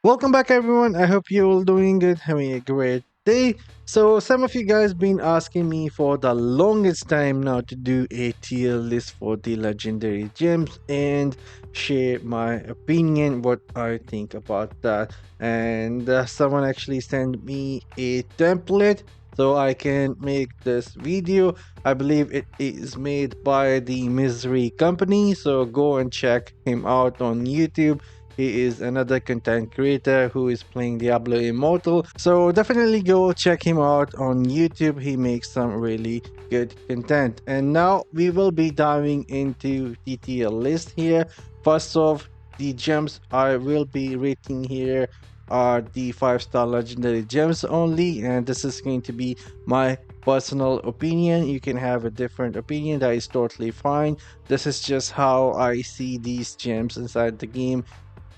Welcome back, everyone. I hope you're all doing good, having a great day. So, some of you guys been asking me for the longest time now to do a tier list for the legendary gems and share my opinion, what I think about that. And someone actually sent me a template so I can make this video. I believe it is made by the Misery Company, so go and check him out on YouTube. He is another content creator who is playing Diablo Immortal. So definitely go check him out on YouTube. He makes some really good content. And now we will be diving into the tier list here. First off, the gems I will be rating here are the 5-star legendary gems only, and this is going to be my personal opinion. You can have a different opinion, that is totally fine. This is just how I see these gems inside the game.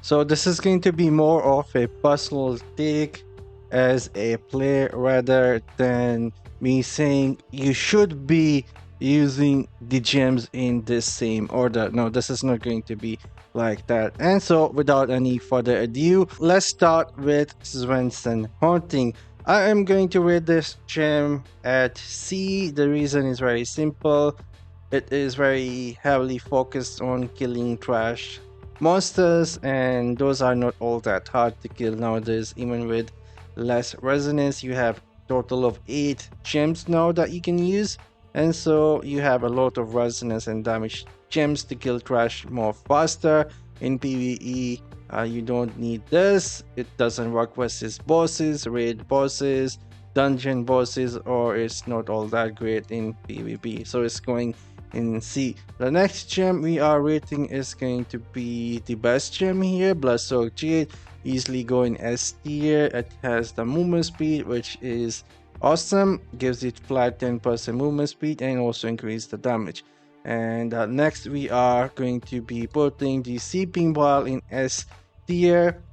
So this is going to be more of a personal take as a player rather than me saying you should be using the gems in this same order. No, this is not going to be like that. And so without any further ado, let's start with Svensson Haunting. I am going to rate this gem at C. The reason is very simple. It is very heavily focused on killing trash monsters, and those are not all that hard to kill nowadays. Even with less resonance, you have total of 8 gems now that you can use, and so you have a lot of resonance and damage gems to kill trash more faster. In PvE, you don't need this. It doesn't work versus bosses, raid bosses, dungeon bosses, or it's not all that great in PvP, so it's going in C. The next gem we are rating is going to be the best gem here, Bloodsoaked Jade. Easily going S tier. It has the movement speed, which is awesome, gives it flat 10% movement speed and also increase the damage. And next we are going to be putting the Seeping Ball in S tier.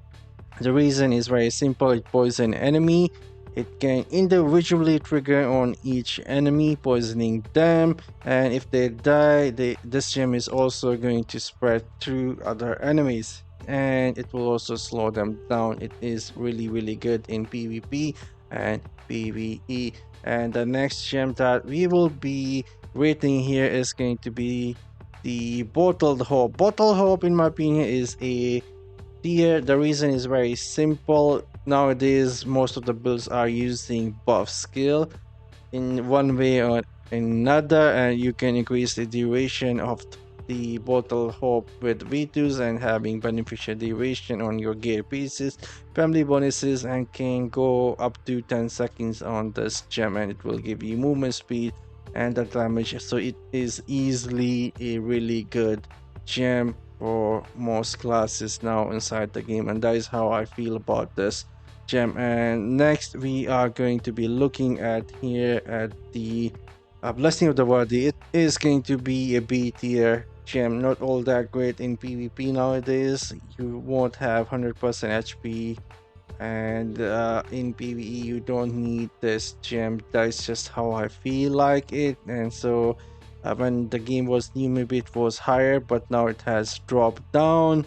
The reason is very simple. It poisons enemy. It can individually trigger on each enemy, poisoning them, and if they die, this gem is also going to spread through other enemies, and it will also slow them down. It is really good in PvP and PvE. And the next gem that we will be rating here is going to be the Bottled Hope. Bottled Hope, in my opinion, is a tier. The reason is very simple. Nowadays, most of the builds are using buff skill in one way or another, and you can increase the duration of the bottle hope with V2s and having beneficial duration on your gear pieces, family bonuses, and can go up to 10 seconds on this gem, and it will give you movement speed and the damage. So it is easily a really good gem for most classes now inside the game, and that is how I feel about this gem. And next we are going to be looking at here at the Blessing of the Worthy. It is going to be a B tier gem, not all that great in PvP nowadays. You won't have 100% HP, and in PvE you don't need this gem. That's just how I feel like it. And so when the game was new, maybe it was higher, but now it has dropped down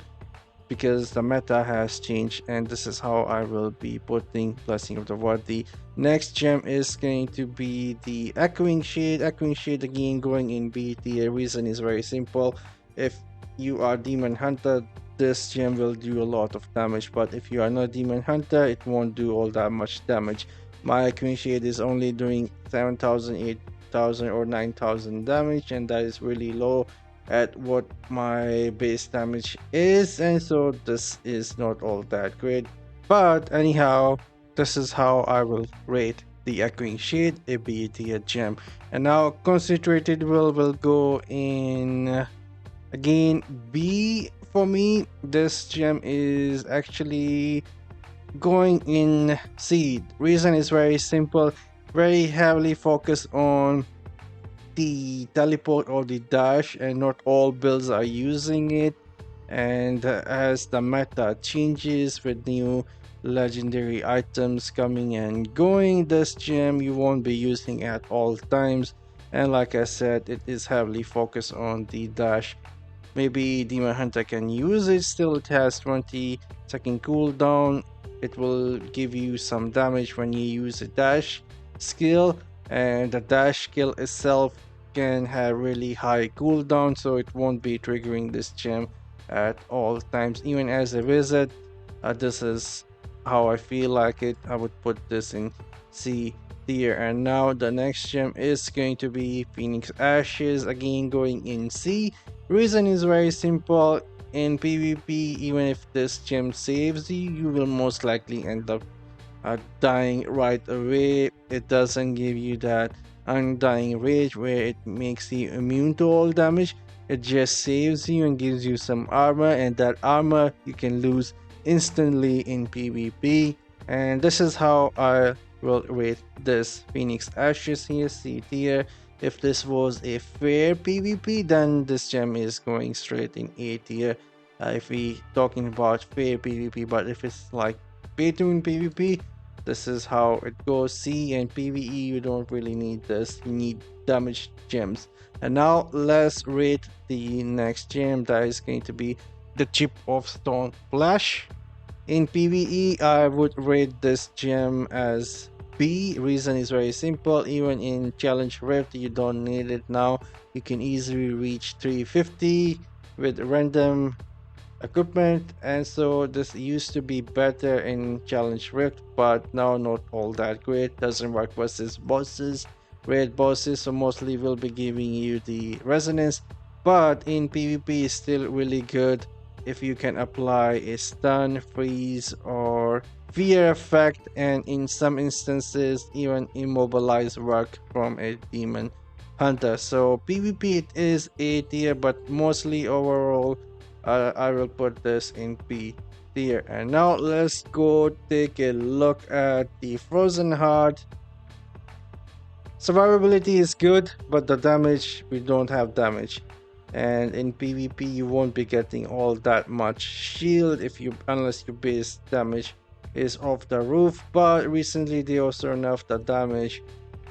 because the meta has changed, and this is how I will be putting Blessing of the Worthy. Next gem is going to be the Echoing Shade. Echoing Shade again going in B tier. Reason is very simple. If you are Demon Hunter, this gem will do a lot of damage, but if you are not Demon Hunter, it won't do all that much damage. My Echoing Shade is only doing 7,000, 8,000 or 9,000 damage, and that is really low at what my base damage is, and so this is not all that great. But anyhow, this is how I will rate the Echoing Shade, a B tier gem. And now Concentrated will go in again B. For me, this gem is actually going in C. Reason is very simple, very heavily focused on the teleport or the dash, and not all builds are using it. And as the meta changes with new legendary items coming and going, this gem you won't be using at all times. And like I said, it is heavily focused on the dash. Maybe Demon Hunter can use it still. It has 20 second cooldown. It will give you some damage when you use a dash skill, and the dash skill itself can have really high cooldown, so it won't be triggering this gem at all times. Even as a wizard, this is how I feel like it. I would put this in C tier. And now the next gem is going to be Phoenix Ashes, again going in C. Reason is very simple. In PvP, even if this gem saves you, you will most likely end up dying right away. It doesn't give you that undying rage where it makes you immune to all damage. It just saves you and gives you some armor, and that armor you can lose instantly in PvP. And this is how I will rate this Phoenix Ashes here, C tier. If this was a fair PvP, then this gem is going straight in A tier. If we talking about fair PvP, but if it's like pay to win PvP, this is how it goes. C and PvE, you don't really need this. You need damage gems. And now let's rate the next gem. That is going to be the Chip of Stone Flash. In PvE, I would rate this gem as B. Reason is very simple. Even in Challenge Rift, you don't need it now. You can easily reach 350 with random equipment, and so this used to be better in Challenge Rift, but now not all that great. Doesn't work versus bosses, raid bosses, so mostly will be giving you the resonance, but in PvP is still really good if you can apply a stun, freeze, or fear effect, and in some instances even immobilize work from a demon hunter. So PvP it is A tier, but mostly overall I will put this in B tier. And now let's go take a look at the Frozen Heart. Survivability is good, but the damage, we don't have damage. And in PvP you won't be getting all that much shield if you, unless your base damage is off the roof. But recently they also nerfed the damage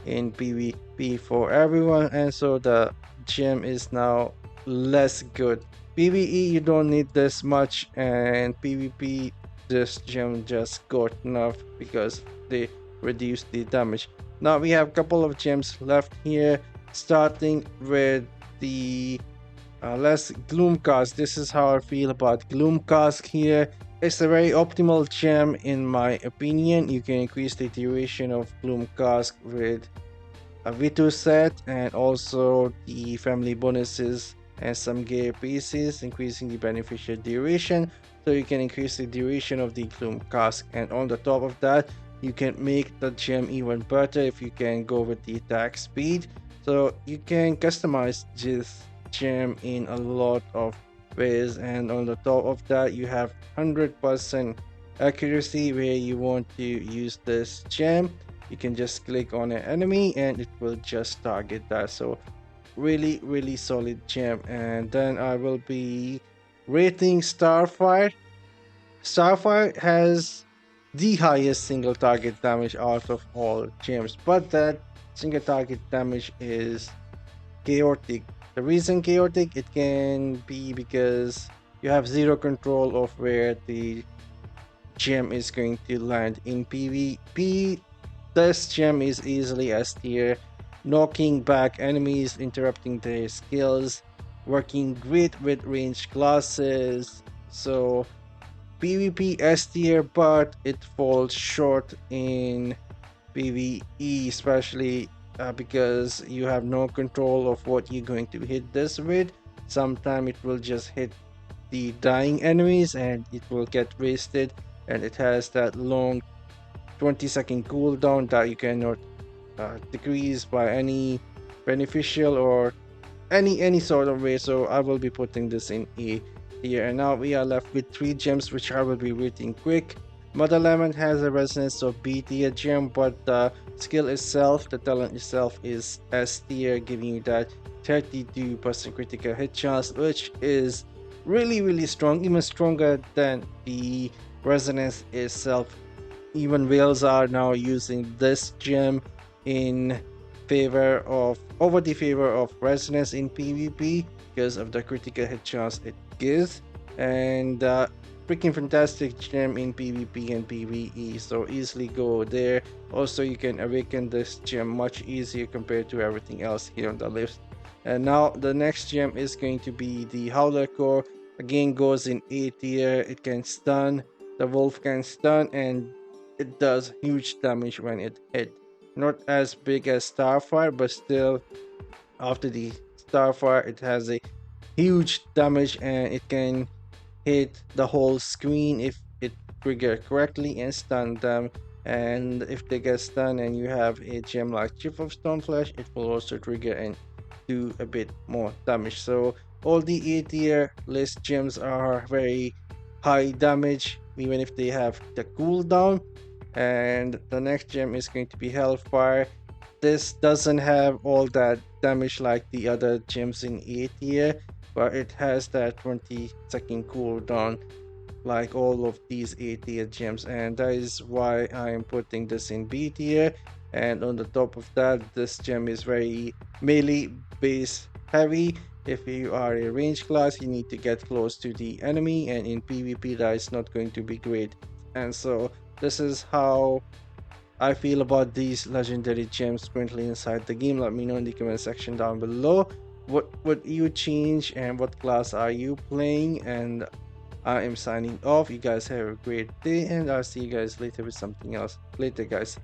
in PvP for everyone, and so the gem is now less good. PvE you don't need this much, and PvP this gem just got enough because they reduced the damage. Now we have a couple of gems left here, starting with the less Gloomcast. This is how I feel about Gloomcast here. It's a very optimal gem in my opinion. You can increase the duration of Gloomcast with a V2 set, and also the family bonuses and some gear pieces, increasing the beneficial duration. So you can increase the duration of the Gloom Cask, and on the top of that you can make the gem even better if you can go with the attack speed. So you can customize this gem in a lot of ways, and on the top of that you have 100% accuracy where you want to use this gem. You can just click on an enemy and it will just target that. So really solid gem. And then I will be rating Starfire. Starfire has the highest single target damage out of all gems, but that single target damage is chaotic. The reason chaotic, it can be because you have zero control of where the gem is going to land. In PvP, this gem is easily S tier, knocking back enemies, interrupting their skills, working great with ranged classes. So PvP S tier, but it falls short in PvE, especially because you have no control of what you're going to hit this with. Sometimes it will just hit the dying enemies and it will get wasted, and it has that long 20-second cooldown that you cannot decrease by any beneficial or any sort of way. So I will be putting this in A tier. And now we are left with 3 gems which I will be rating quick. Mother Lemon has a resonance of B tier gem, but the skill itself, the talent itself, is S tier, giving you that 32% critical hit chance, which is really strong, even stronger than the resonance itself. Even whales are now using this gem in over the favor of resonance in PvP because of the critical hit chance it gives. And freaking fantastic gem in PvP and PvE, so easily go there. Also, you can awaken this gem much easier compared to everything else here on the list. And now the next gem is going to be the Howler Core. Again, goes in A tier. It can stun. The wolf can stun, and it does huge damage when it hit. Not as big as Starfire, but still, after the Starfire, it has a huge damage, and it can hit the whole screen if it trigger correctly and stun them. And if they get stunned and you have a gem like Chip of Stoneflesh, it will also trigger and do a bit more damage. So all the A tier list gems are very high damage, even if they have the cooldown. And the next gem is going to be Hellfire. This doesn't have all that damage like the other gems in A tier, but it has that 20-second cooldown like all of these A tier gems, and that is why I am putting this in B tier. And on the top of that, this gem is very melee base heavy. If you are a range class, you need to get close to the enemy, and in PvP that is not going to be great. And so this is how I feel about these legendary gems currently inside the game. Let me know in the comment section down below. What would you change and what class are you playing? And I am signing off. You guys have a great day, and I'll see you guys later with something else. Later, guys.